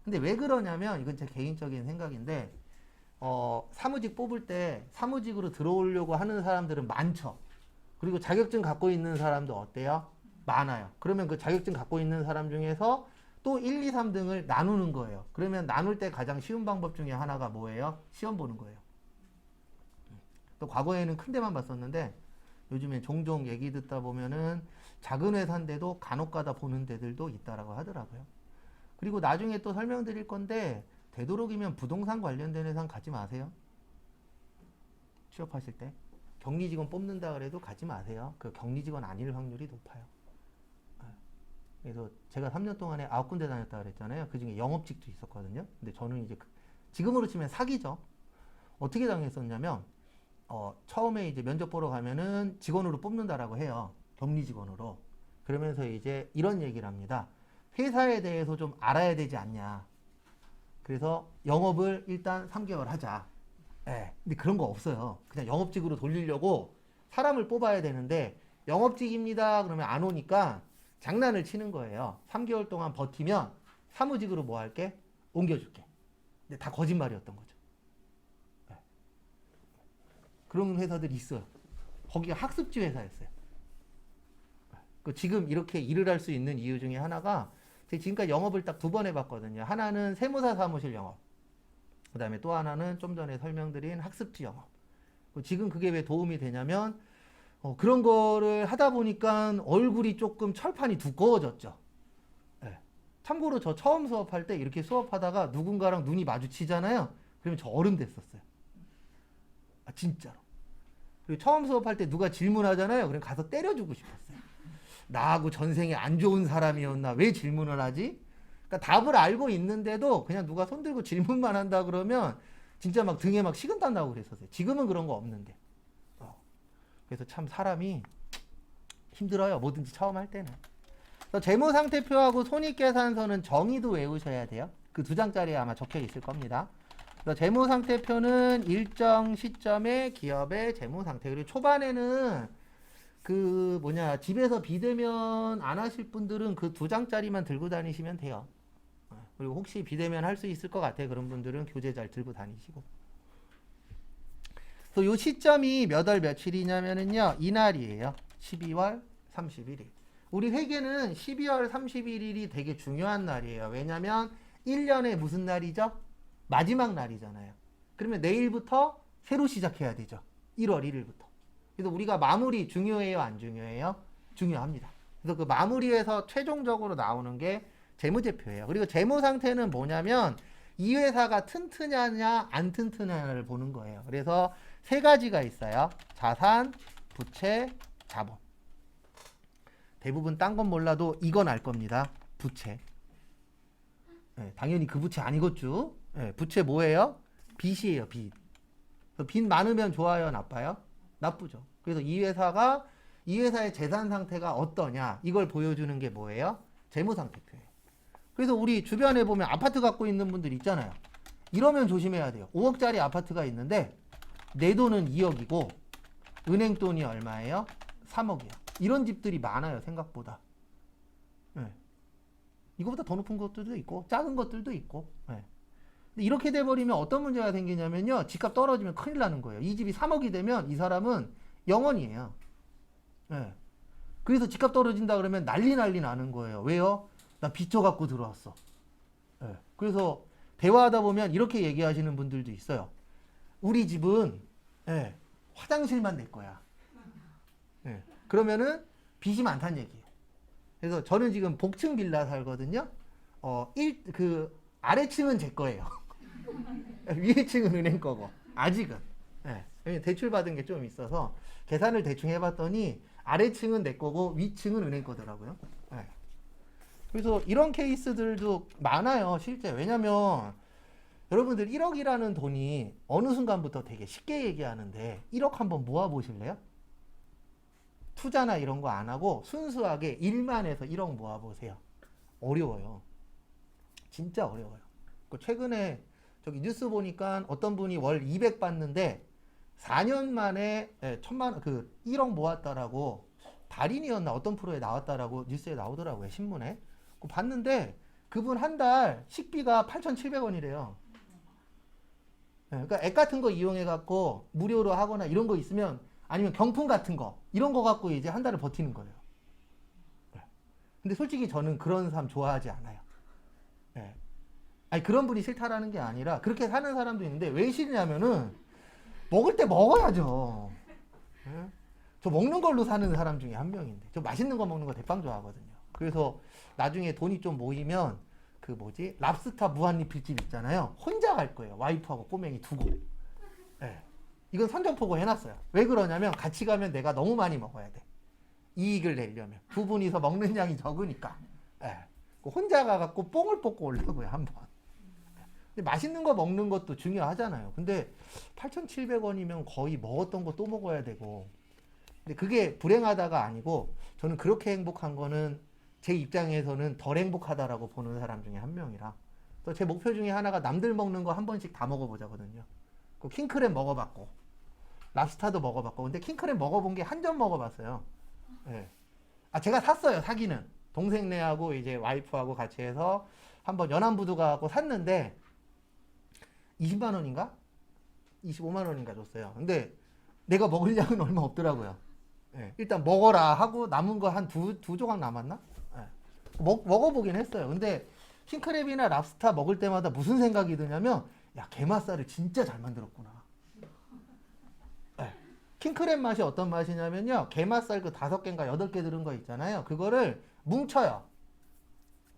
근데 왜 그러냐면 이건 제 개인적인 생각인데 사무직 뽑을 때 사무직으로 들어오려고 하는 사람들은 많죠. 그리고 자격증 갖고 있는 사람도 어때요? 많아요. 그러면 그 자격증 갖고 있는 사람 중에서 또 1, 2, 3등을 나누는 거예요. 그러면 나눌 때 가장 쉬운 방법 중에 하나가 뭐예요? 시험 보는 거예요. 또 과거에는 큰 데만 봤었는데 요즘에 종종 얘기 듣다 보면은 작은 회사인데도 간혹가다 보는 데들도 있다라고 하더라고요. 그리고 나중에 또 설명드릴 건데 되도록이면 부동산 관련된 회사는 가지 마세요. 취업하실 때 격리 직원 뽑는다 그래도 가지 마세요. 그 격리 직원 아닐 확률이 높아요. 그래서 제가 3년 동안에 9군데 다녔다 그랬잖아요. 그 중에 영업직도 있었거든요. 근데 저는 이제 지금으로 치면 사기죠. 어떻게 당했었냐면 처음에 이제 면접 보러 가면은 직원으로 뽑는다라고 해요. 격리 직원으로. 그러면서 이제 이런 얘기를 합니다. 회사에 대해서 좀 알아야 되지 않냐. 그래서 영업을 일단 3개월 하자. 예. 근데 그런 거 없어요. 그냥 영업직으로 돌리려고 사람을 뽑아야 되는데 영업직입니다. 그러면 안 오니까 장난을 치는 거예요. 3개월 동안 버티면 사무직으로 뭐 할게? 옮겨줄게. 근데 다 거짓말이었던 거죠. 예. 그런 회사들이 있어요. 거기가 학습지 회사였어요. 지금 이렇게 일을 할 수 있는 이유 중에 하나가 제가 지금까지 영업을 딱 2번 해봤거든요. 하나는 세무사 사무실 영업. 그 다음에 또 하나는 좀 전에 설명드린 학습지 영업. 지금 그게 왜 도움이 되냐면 그런 거를 하다 보니까 얼굴이 조금 철판이 두꺼워졌죠. 네. 참고로 저 처음 수업할 때 이렇게 수업하다가 누군가랑 눈이 마주치잖아요. 그러면 저 어른 됐었어요. 아, 진짜로. 그리고 처음 수업할 때 누가 질문하잖아요. 그럼 가서 때려주고 싶었어요. 나하고 전생에 안 좋은 사람이었나? 왜 질문을 하지? 그러니까 답을 알고 있는데도 그냥 누가 손들고 질문만 한다 그러면 진짜 막 등에 막 식은땀 나고 그랬었어요. 지금은 그런 거 없는데. 그래서 참 사람이 힘들어요. 뭐든지 처음 할 때는. 그래서 재무상태표하고 손익계산서는 정의도 외우셔야 돼요. 그 2장짜리에 아마 적혀 있을 겁니다. 그래서 재무상태표는 일정 시점에 기업의 재무상태. 그리고 초반에는 집에서 비대면 안 하실 분들은 그 2장짜리만 들고 다니시면 돼요. 그리고 혹시 비대면 할 수 있을 것 같아. 그런 분들은 교재 잘 들고 다니시고. 그래서 요 시점이 몇 월 며칠이냐면은요, 이날이에요. 12월 31일. 우리 회계는 12월 31일이 되게 중요한 날이에요. 왜냐면 1년에 무슨 날이죠? 마지막 날이잖아요. 그러면 내일부터 새로 시작해야 되죠. 1월 1일부터. 그래서 우리가 마무리 중요해요? 안 중요해요? 중요합니다. 그래서 그 마무리에서 최종적으로 나오는 게 재무제표예요. 그리고 재무상태는 뭐냐면 이 회사가 튼튼하냐 안 튼튼하냐를 보는 거예요. 그래서 3가지가 있어요. 자산, 부채, 자본. 대부분 딴 건 몰라도 이건 알 겁니다. 부채. 네, 당연히 그 부채 아니겠죠. 네, 부채 뭐예요? 빚이에요. 빚. 빚 많으면 좋아요? 나빠요? 나쁘죠. 그래서 이 회사의 재산 상태가 어떠냐 이걸 보여주는 게 뭐예요? 재무상태표예요. 그래서 우리 주변에 보면 아파트 갖고 있는 분들 있잖아요. 이러면 조심해야 돼요. 5억짜리 아파트가 있는데 내 돈은 2억이고 은행 돈이 얼마예요? 3억이야. 이런 집들이 많아요. 생각보다. 네. 이거보다 더 높은 것들도 있고 작은 것들도 있고. 네. 근데 이렇게 돼버리면 어떤 문제가 생기냐면요. 집값 떨어지면 큰일 나는 거예요. 이 집이 3억이 되면 이 사람은 영원이에요. 네. 그래서 집값 떨어진다 그러면 난리 나는 거예요. 왜요? 나 빚져갖고 들어왔어. 네. 그래서 대화하다 보면 이렇게 얘기하시는 분들도 있어요. 우리 집은 화장실만 내 거야. 그러면은 빚이 많다는 얘기예요. 그래서 저는 지금 복층 빌라 살거든요. 아래층은 제 거예요. 위에층은 은행 거고. 아직은. 대출 받은 게 좀 있어서 계산을 대충 해봤더니 아래층은 내 거고 위층은 은행 거더라고요. 그래서 이런 케이스들도 많아요, 실제. 왜냐면 여러분들 1억이라는 돈이 어느 순간부터 되게 쉽게 얘기하는데 1억 한번 모아 보실래요? 투자나 이런 거 안 하고 순수하게 일만 해서 1억 모아 보세요. 어려워요. 진짜 어려워요. 최근에 저기 뉴스 보니까 어떤 분이 월 200 받는데 4년 만에 1억 모았다라고 달인이었나 어떤 프로에 나왔다라고 뉴스에 나오더라고요. 신문에. 봤는데 그분 한 달 식비가 8,700원이래요. 그러니까 앱 같은 거 이용해 갖고 무료로 하거나 이런 거 있으면 아니면 경품 같은 거 이런 거 갖고 이제 한 달을 버티는 거예요. 근데 솔직히 저는 그런 사람 좋아하지 않아요. 아니 그런 분이 싫다라는 게 아니라 그렇게 사는 사람도 있는데 왜 싫냐면은 먹을 때 먹어야죠. 저 먹는 걸로 사는 사람 중에 한 명인데 저 맛있는 거 먹는 거 대빵 좋아하거든요. 그래서 나중에 돈이 좀 모이면 그 뭐지 랍스타 무한리필집 있잖아요. 혼자 갈 거예요. 와이프하고 꼬맹이 두고. 예. 이건 선전포고 해놨어요. 왜 그러냐면 같이 가면 내가 너무 많이 먹어야 돼. 이익을 내려면 두 분이서 먹는 양이 적으니까. 예. 혼자 가갖고 뽕을 뽑고 오려고요 한번. 근데 맛있는 거 먹는 것도 중요하잖아요. 근데 8,700원이면 거의 먹었던 거 또 먹어야 되고. 근데 그게 불행하다가 아니고 저는 그렇게 행복한 거는 제 입장에서는 덜 행복하다라고 보는 사람 중에 한 명이라. 또 제 목표 중에 하나가 남들 먹는 거 한 번씩 다 먹어보자거든요. 그 킹크랩 먹어봤고 랍스타도 먹어봤고 근데 킹크랩 먹어본 게 한 점 먹어봤어요. 예. 아 제가 샀어요. 사기는 동생네하고 이제 와이프하고 같이 해서 한번 연안부두 가고 샀는데 20만 원인가? 25만 원인가 줬어요. 근데 내가 먹을 양은 얼마 없더라고요. 예. 일단 먹어라 하고 남은 거 한 두 조각 남았나? 예. 먹어보긴 했어요. 근데 킹크랩이나 랍스타 먹을 때마다 무슨 생각이 드냐면 야 게맛살을 진짜 잘 만들었구나. 예. 킹크랩 맛이 어떤 맛이냐면요. 게맛살 그 5개인가 8개 들은 거 있잖아요. 그거를 뭉쳐요.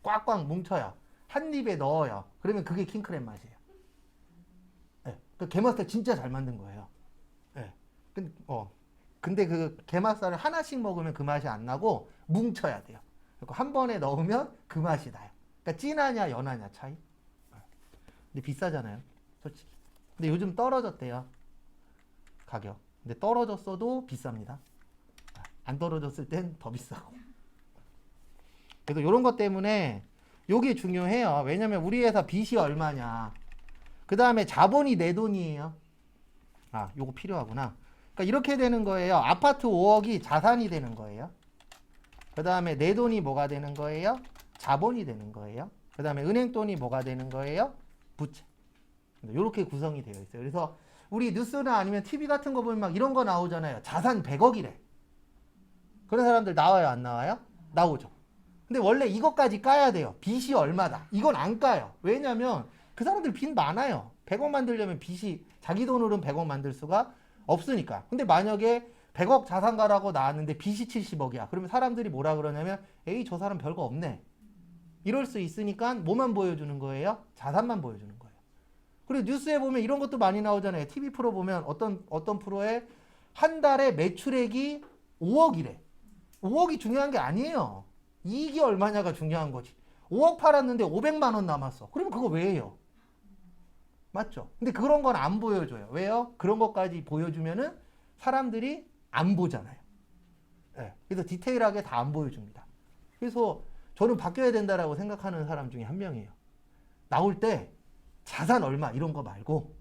꽉꽉 뭉쳐요. 한 입에 넣어요. 그러면 그게 킹크랩 맛이에요. 예. 그 게맛살 진짜 잘 만든 거예요. 예. 근데 그 게맛살을 하나씩 먹으면 그 맛이 안 나고 뭉쳐야 돼요. 그리고 한 번에 넣으면 그 맛이 나요. 그러니까 진하냐 연하냐 차이. 근데 비싸잖아요. 솔직히. 근데 요즘 떨어졌대요. 가격. 근데 떨어졌어도 비쌉니다. 안 떨어졌을 땐 더 비싸고. 그래서 이런 것 때문에 요게 중요해요. 왜냐면 우리 회사 빚이 얼마냐. 그 다음에 자본이 내 돈이에요. 아, 요거 필요하구나. 그러니까 이렇게 되는 거예요. 아파트 5억이 자산이 되는 거예요. 그 다음에 내 돈이 뭐가 되는 거예요? 자본이 되는 거예요. 그 다음에 은행 돈이 뭐가 되는 거예요? 부채. 이렇게 구성이 되어 있어요. 그래서 우리 뉴스나 아니면 TV 같은 거 보면 막 이런 거 나오잖아요. 자산 100억이래. 그런 사람들 나와요? 안 나와요? 나오죠. 근데 원래 이것까지 까야 돼요. 빚이 얼마다. 이건 안 까요. 왜냐면 그 사람들 빚 많아요. 100억 만들려면 빚이 자기 돈으로는 100억 만들 수가 없으니까. 근데 만약에 100억 자산가라고 나왔는데 빚이 70억이야. 그러면 사람들이 뭐라 그러냐면 에이 저 사람 별거 없네. 이럴 수 있으니까 뭐만 보여주는 거예요? 자산만 보여주는 거예요. 그리고 뉴스에 보면 이런 것도 많이 나오잖아요. TV 프로 보면 어떤 프로에 한 달에 매출액이 5억이래. 5억이 중요한 게 아니에요. 이익이 얼마냐가 중요한 거지. 5억 팔았는데 500만 원 남았어. 그러면 그거 왜 해요? 맞죠? 근데 그런 건 안 보여줘요. 왜요? 그런 것까지 보여주면은 사람들이 안 보잖아요. 네. 그래서 디테일하게 다 안 보여줍니다. 그래서 저는 바뀌어야 된다라고 생각하는 사람 중에 한 명이에요. 나올 때 자산 얼마 이런 거 말고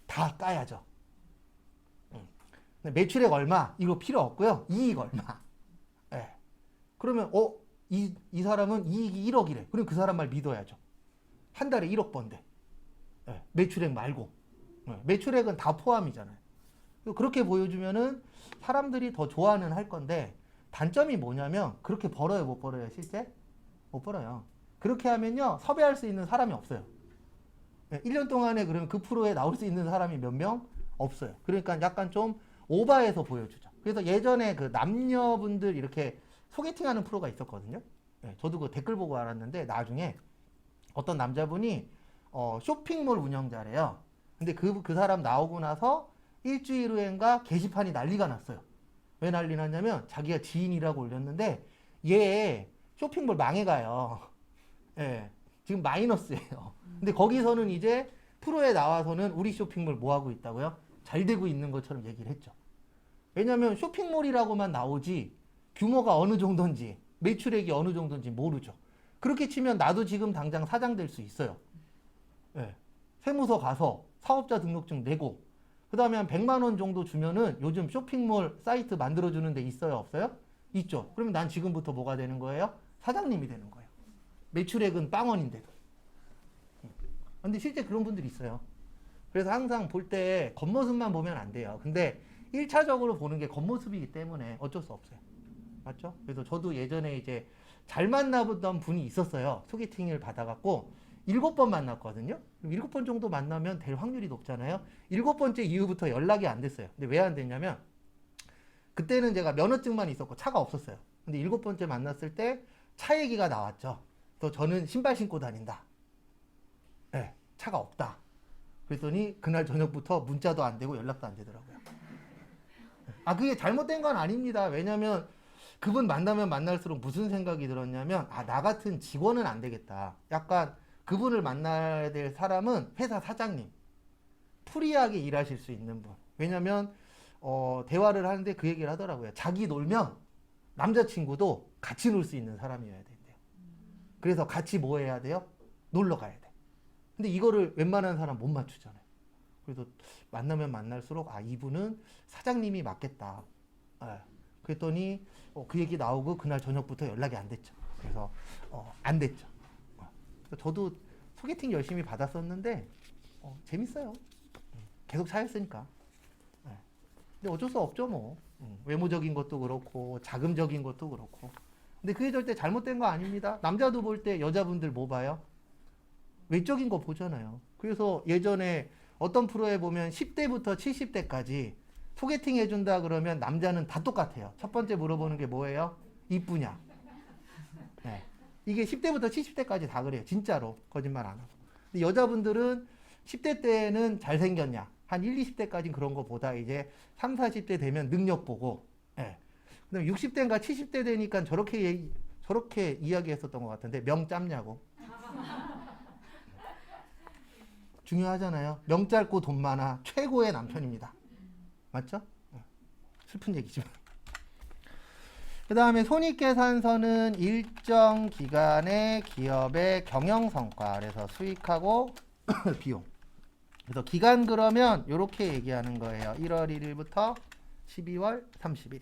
다 까야죠. 매출액 얼마 이거 필요 없고요. 이익 얼마. 네. 그러면 이 사람은 이익이 1억이래. 그럼 그 사람 말 믿어야죠. 한 달에 1억 번대. 네. 매출액 말고. 네. 매출액은 다 포함이잖아요. 그렇게 보여주면은 사람들이 더 좋아는 할 건데 단점이 뭐냐면 그렇게 벌어요 못 벌어요 실제? 못 벌어요. 그렇게 하면요 섭외할 수 있는 사람이 없어요. 1년 동안에 그러면 그 프로에 나올 수 있는 사람이 몇 명? 없어요. 그러니까 약간 좀 오버해서 보여주죠. 그래서 예전에 그 남녀분들 이렇게 소개팅하는 프로가 있었거든요. 저도 그 댓글 보고 알았는데 나중에 어떤 남자분이 쇼핑몰 운영자래요. 근데 그 사람 나오고 나서 일주일 후엔가 게시판이 난리가 났어요. 왜 난리 났냐면 자기가 지인이라고 올렸는데 얘 쇼핑몰 망해가요. 예, 지금 마이너스예요. 근데 거기서는 이제 프로에 나와서는 우리 쇼핑몰 뭐 하고 있다고요? 잘 되고 있는 것처럼 얘기를 했죠. 왜냐면 쇼핑몰이라고만 나오지 규모가 어느 정도인지 매출액이 어느 정도인지 모르죠. 그렇게 치면 나도 지금 당장 사장 될 수 있어요. 예, 세무서 가서 사업자 등록증 내고 그 다음에 한 100만 원 정도 주면은 요즘 쇼핑몰 사이트 만들어주는 데 있어요? 없어요? 있죠. 그러면 난 지금부터 뭐가 되는 거예요? 사장님이 되는 거예요. 매출액은 빵원인데도. 근데 실제 그런 분들이 있어요. 그래서 항상 볼 때 겉모습만 보면 안 돼요. 근데 1차적으로 보는 게 겉모습이기 때문에 어쩔 수 없어요. 맞죠? 그래서 저도 예전에 이제 잘 만나보던 분이 있었어요. 소개팅을 받아갖고 7번 만났거든요. 7번 정도 만나면 될 확률이 높잖아요. 7번째 이후부터 연락이 안 됐어요. 근데 왜 안 됐냐면 그때는 제가 면허증만 있었고 차가 없었어요. 근데 7번째 만났을 때 차 얘기가 나왔죠. 그래서 저는 신발 신고 다닌다. 네, 차가 없다. 그랬더니 그날 저녁부터 문자도 안 되고 연락도 안 되더라고요. 아, 그게 잘못된 건 아닙니다. 왜냐면 그분 만나면 만날수록 무슨 생각이 들었냐면, 아, 나 같은 직원은 안 되겠다. 약간 그분을 만나야 될 사람은 회사 사장님. 프리하게 일하실 수 있는 분. 왜냐면 대화를 하는데 그 얘기를 하더라고요. 자기 놀면 남자친구도 같이 놀 수 있는 사람이어야 된대요. 그래서 같이 뭐 해야 돼요? 놀러 가야 돼. 근데 이거를 웬만한 사람 못 맞추잖아요. 그래서 만나면 만날수록 아, 이분은 사장님이 맞겠다. 예. 그랬더니 그 얘기 나오고 그날 저녁부터 연락이 안 됐죠. 그래서 안 됐죠. 저도 소개팅 열심히 받았었는데 재밌어요. 계속 차였으니까. 예. 근데 어쩔 수 없죠 뭐. 외모적인 것도 그렇고 자금적인 것도 그렇고. 근데 그게 절대 잘못된 거 아닙니다. 남자도 볼 때 여자분들 뭐 봐요? 외적인 거 보잖아요. 그래서 예전에 어떤 프로에 보면 10대부터 70대까지 소개팅 해준다 그러면 남자는 다 똑같아요. 첫 번째 물어보는 게 뭐예요? 이쁘냐? 네. 이게 10대부터 70대까지 다 그래요. 진짜로. 거짓말 안 하고. 근데 여자분들은 10대 때는 잘생겼냐? 한 1, 20대까지는 그런 거 보다 이제 3, 40대 되면 능력 보고, 예. 그다음에 60대인가 70대 되니까 저렇게 이야기했었던 것 같은데, 명 짧냐고. 중요하잖아요. 명 짧고 돈 많아. 최고의 남편입니다. 맞죠? 슬픈 얘기지만. 그 다음에 손익계산서는 일정 기간의 기업의 경영성과, 그래서 수익하고 비용. 그래서 기간 그러면 이렇게 얘기하는 거예요. 1월 1일부터 12월 31일.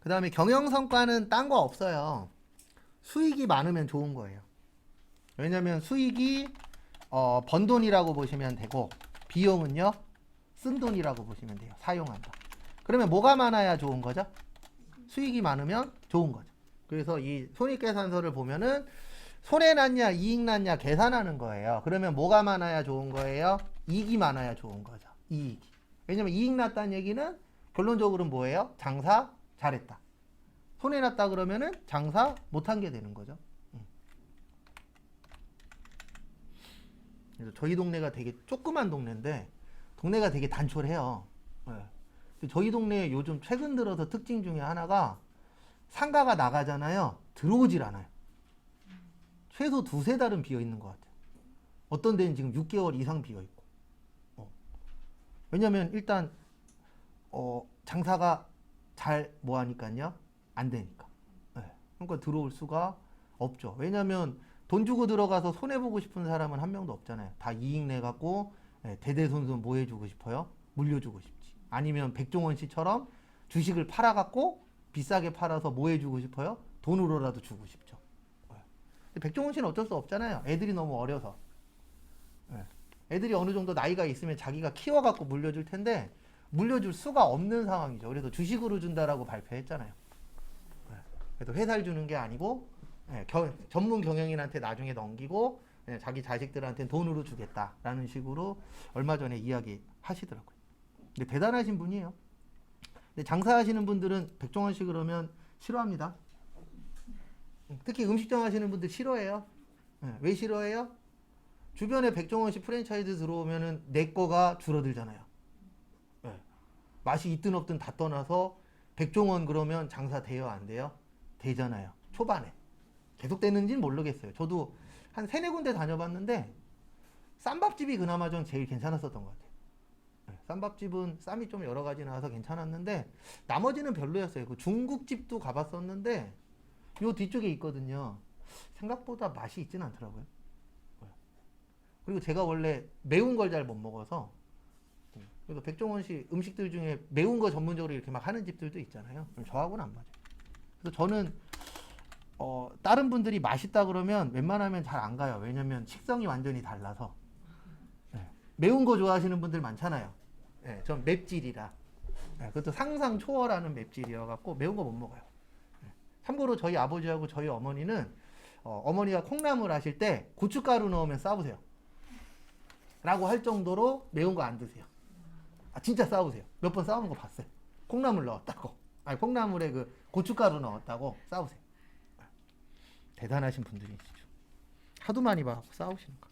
그 다음에 경영성과는 딴 거 없어요. 수익이 많으면 좋은 거예요. 왜냐면 수익이 번 돈이라고 보시면 되고, 비용은요 쓴 돈이라고 보시면 돼요. 사용한 돈. 그러면 뭐가 많아야 좋은 거죠? 수익이 많으면 좋은 거죠. 그래서 이 손익계산서를 보면은 손해 났냐 이익 났냐 계산하는 거예요. 그러면 뭐가 많아야 좋은 거예요? 이익이 많아야 좋은 거죠. 이익이. 왜냐면 이익 났다는 얘기는 결론적으로는 뭐예요? 장사 잘했다. 손해 났다 그러면은 장사 못한 게 되는 거죠. 그래서 저희 동네가 되게 조그만 동네인데 동네가 되게 단촐해요. 네. 저희 동네에 요즘 최근 들어서 특징 중에 하나가 상가가 나가잖아요. 들어오질 않아요. 최소 2-3달은 비어 있는 것 같아요. 어떤 데는 지금 6개월 이상 비어 있고. 왜냐면 일단 장사가 잘 뭐하니까요? 안 되니까. 네. 그러니까 들어올 수가 없죠. 왜냐면 돈 주고 들어가서 손해보고 싶은 사람은 한 명도 없잖아요. 다 이익 내갖고 대대손손 뭐 해주고 싶어요? 물려주고 싶지. 아니면 백종원 씨처럼 주식을 팔아갖고 비싸게 팔아서 뭐 해주고 싶어요? 돈으로라도 주고 싶죠. 근데 백종원 씨는 어쩔 수 없잖아요. 애들이 너무 어려서. 애들이 어느 정도 나이가 있으면 자기가 키워갖고 물려줄 텐데 물려줄 수가 없는 상황이죠. 그래서 주식으로 준다라고 발표했잖아요. 그래도 회사를 주는 게 아니고 전문 경영인한테 나중에 넘기고 자기 자식들한테는 돈으로 주겠다라는 식으로 얼마 전에 이야기 하시더라고요. 근데 대단하신 분이에요. 근데 장사하시는 분들은 백종원 씨 그러면 싫어합니다. 특히 음식점 하시는 분들 싫어해요. 왜 싫어해요? 주변에 백종원 씨 프랜차이즈 들어오면은 내 거가 줄어들잖아요. 맛이 있든 없든 다 떠나서 백종원 그러면 장사 돼요 안 돼요? 되잖아요. 초반에. 계속 되는지는 모르겠어요. 저도 한 3-4군데 다녀봤는데 쌈밥집이 그나마 좀 제일 괜찮았었던 것 같아요. 쌈밥집은 쌈이 좀 여러 가지 나와서 괜찮았는데 나머지는 별로였어요. 그 중국집도 가봤었는데 요 뒤쪽에 있거든요. 생각보다 맛이 있진 않더라고요. 그리고 제가 원래 매운 걸 잘 못 먹어서 그래서 백종원 씨 음식들 중에 매운 거 전문적으로 이렇게 막 하는 집들도 있잖아요. 저하고는 안 맞아요. 그래서 저는 다른 분들이 맛있다 그러면 웬만하면 잘 안 가요. 왜냐면 식성이 완전히 달라서. 매운 거 좋아하시는 분들 많잖아요. 전 맵찔이라. 그것도 상상 초월하는 맵찔이어갖고 매운 거 못 먹어요. 참고로 저희 아버지하고 저희 어머니는 어머니가 콩나물 하실 때 고춧가루 넣으면 싸우세요. 라고 할 정도로 매운 거 안 드세요. 아, 진짜 싸우세요. 몇 번 싸우는 거 봤어요. 콩나물 넣었다고. 아니, 콩나물에 그 고춧가루 넣었다고 싸우세요. 대단하신 분들이시죠. 하도 많이 봐서 싸우시는 거.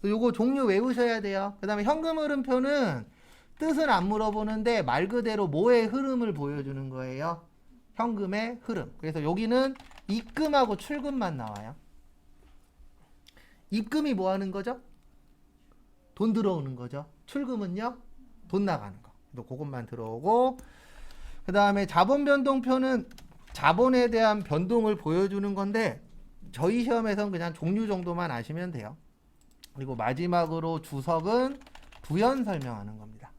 요거 종류 외우셔야 돼요. 그 다음에 현금 흐름표는 뜻은 안 물어보는데 말 그대로 뭐의 흐름을 보여주는 거예요? 현금의 흐름. 그래서 여기는 입금하고 출금만 나와요. 입금이 뭐 하는 거죠? 돈 들어오는 거죠. 출금은요? 돈 나가는 거. 그것만 들어오고, 그 다음에 자본 변동표는 자본에 대한 변동을 보여주는 건데 저희 시험에서는 그냥 종류 정도만 아시면 돼요. 그리고 마지막으로 주석은 부연 설명하는 겁니다.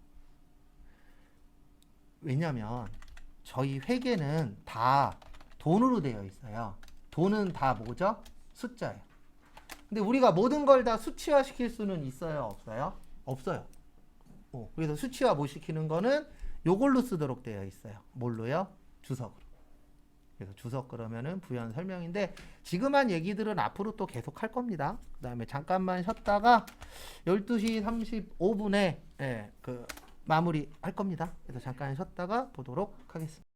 왜냐면 저희 회계는 다 돈으로 되어 있어요. 돈은 다 뭐죠? 숫자예요. 근데 우리가 모든 걸 다 수치화 시킬 수는 있어요? 없어요? 없어요. 그래서 수치화 못 시키는 거는 요걸로 쓰도록 되어 있어요. 뭘로요? 주석으로. 그래서 주석 그러면은 부연 설명인데 지금 한 얘기들은 앞으로 또 계속 할 겁니다. 그 다음에 잠깐만 쉬었다가 12시 35분에 마무리 할 겁니다. 그래서 잠깐 쉬었다가 보도록 하겠습니다.